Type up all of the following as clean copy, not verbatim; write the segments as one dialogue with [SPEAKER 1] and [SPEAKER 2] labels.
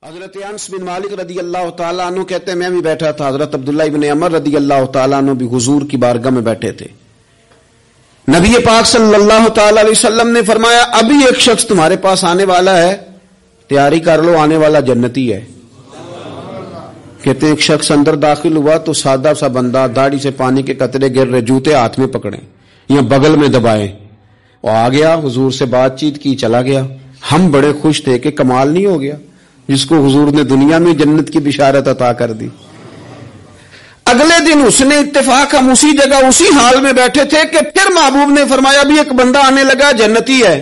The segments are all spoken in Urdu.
[SPEAKER 1] حضرت انس بن مالک رضی اللہ تعالیٰ عنہ کہتے ہیں میں بھی بیٹھا تھا، حضرت عبداللہ ابن عمر رضی اللہ تعالیٰ عنہ بھی حضور کی بارگاہ میں بیٹھے تھے. نبی پاک صلی اللہ تعالیٰ علیہ وسلم نے فرمایا ابھی ایک شخص تمہارے پاس آنے والا ہے، تیاری کر لو، آنے والا جنتی ہے. کہتے ہیں ایک شخص اندر داخل ہوا تو سادہ سا بندہ، داڑھی سے پانی کے قطرے گر رہے، جوتے ہاتھ میں پکڑے یا بغل میں دبائے، وہ آ گیا، حضور سے بات چیت کی، چلا گیا. ہم بڑے خوش تھے کہ کمال نہیں ہو گیا جس کو حضور نے دنیا میں جنت کی بشارت عطا کر دی. اگلے دن اس نے اتفاق، ہم اسی جگہ اسی حال میں بیٹھے تھے کہ پھر محبوب نے فرمایا ابھی ایک بندہ آنے لگا، جنتی ہے.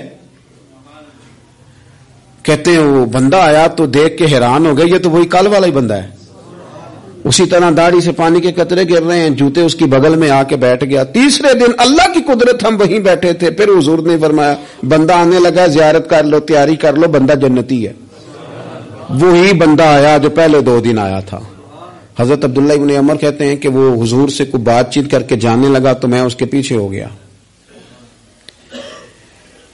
[SPEAKER 1] کہتے ہیں وہ بندہ آیا تو دیکھ کے حیران ہو گئے، یہ تو وہی کل والا ہی بندہ ہے. اسی طرح داڑھی سے پانی کے قطرے گر رہے ہیں، جوتے اس کی بغل میں آ کے بیٹھ گیا. تیسرے دن اللہ کی قدرت ہم وہیں بیٹھے تھے، پھر حضور نے فرمایا بندہ آنے لگا، زیارت کر لو، تیاری کر لو، بندہ جنتی ہے. وہی بندہ آیا جو پہلے 2 دن آیا تھا. حضرت عبداللہ ابن عمر کہتے ہیں کہ وہ حضور سے کوئی بات چیت کر کے جانے لگا تو میں اس کے پیچھے ہو گیا.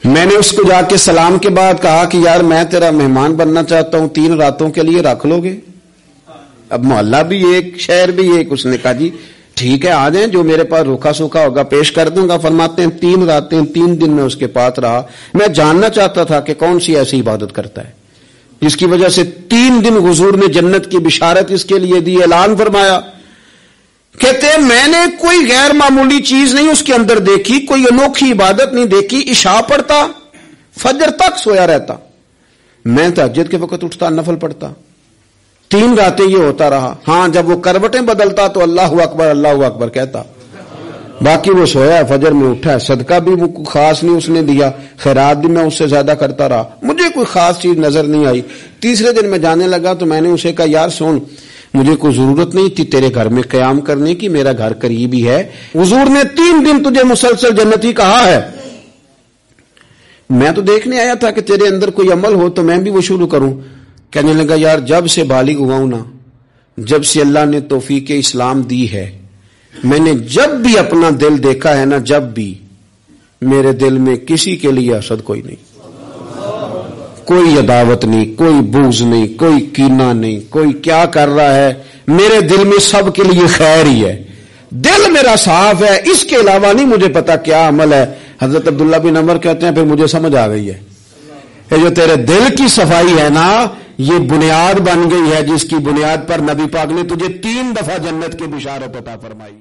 [SPEAKER 1] میں نے اس کو جا کے سلام کے بعد کہا کہ یار میں تیرا مہمان بننا چاہتا ہوں، 3 راتوں کے لیے رکھ لو گے؟ اب محلہ بھی ایک، شہر بھی ایک. اس نے کہا جی ٹھیک ہے، آ جائیں، جو میرے پاس روکھا سوکھا ہوگا پیش کر دوں گا. فرماتے ہیں 3 راتیں 3 دن میں اس کے پاس رہا. میں جاننا چاہتا تھا کہ کون سی ایسی عبادت کرتا ہے جس کی وجہ سے 3 دن حضور نے جنت کی بشارت اس کے لیے دی، اعلان فرمایا. کہتے ہیں میں نے کوئی غیر معمولی چیز نہیں اس کے اندر دیکھی، کوئی انوکھی عبادت نہیں دیکھی. عشاء پڑھتا، فجر تک سویا رہتا، میں تہجد کے وقت اٹھتا، نفل پڑھتا. 3 راتیں یہ ہوتا رہا. ہاں جب وہ کروٹیں بدلتا تو اللہ اکبر کہتا، باقی وہ سویا ہے، فجر میں اٹھا ہے. صدقہ بھی وہ خاص نہیں اس نے دیا، خیرات بھی میں اس سے زیادہ کرتا رہا، مجھے کوئی خاص چیز نظر نہیں آئی. تیسرے دن میں جانے لگا تو میں نے اسے کہا یار سن، مجھے کوئی ضرورت نہیں تھی تیرے گھر میں قیام کرنے کی، میرا گھر قریب ہی ہے، حضور نے 3 دن تجھے مسلسل جنتی کہا ہے، میں تو دیکھنے آیا تھا کہ تیرے اندر کوئی عمل ہو تو میں بھی وہ شروع کروں. کہنے لگا یار جب سے بالغ ہوا ہوں نا، جب سے اللہ نے توفیق اسلام دی ہے، میں نے جب بھی اپنا دل دیکھا ہے نا، جب بھی میرے دل میں کسی کے لیے حسد کوئی نہیں، کوئی عداوت نہیں، کوئی بغض نہیں، کوئی کینہ نہیں، کوئی کیا کر رہا ہے، میرے دل میں سب کے لیے خیر ہی ہے. دل میرا صاف ہے، اس کے علاوہ نہیں مجھے پتا کیا عمل ہے. حضرت عبداللہ بن عمر کہتے ہیں پھر مجھے سمجھ آ گئی ہے کہ جو تیرے دل کی صفائی ہے نا، یہ بنیاد بن گئی ہے جس کی بنیاد پر نبی پاک نے تجھے 3 دفعہ جنت کی بشارت عطا فرمائی.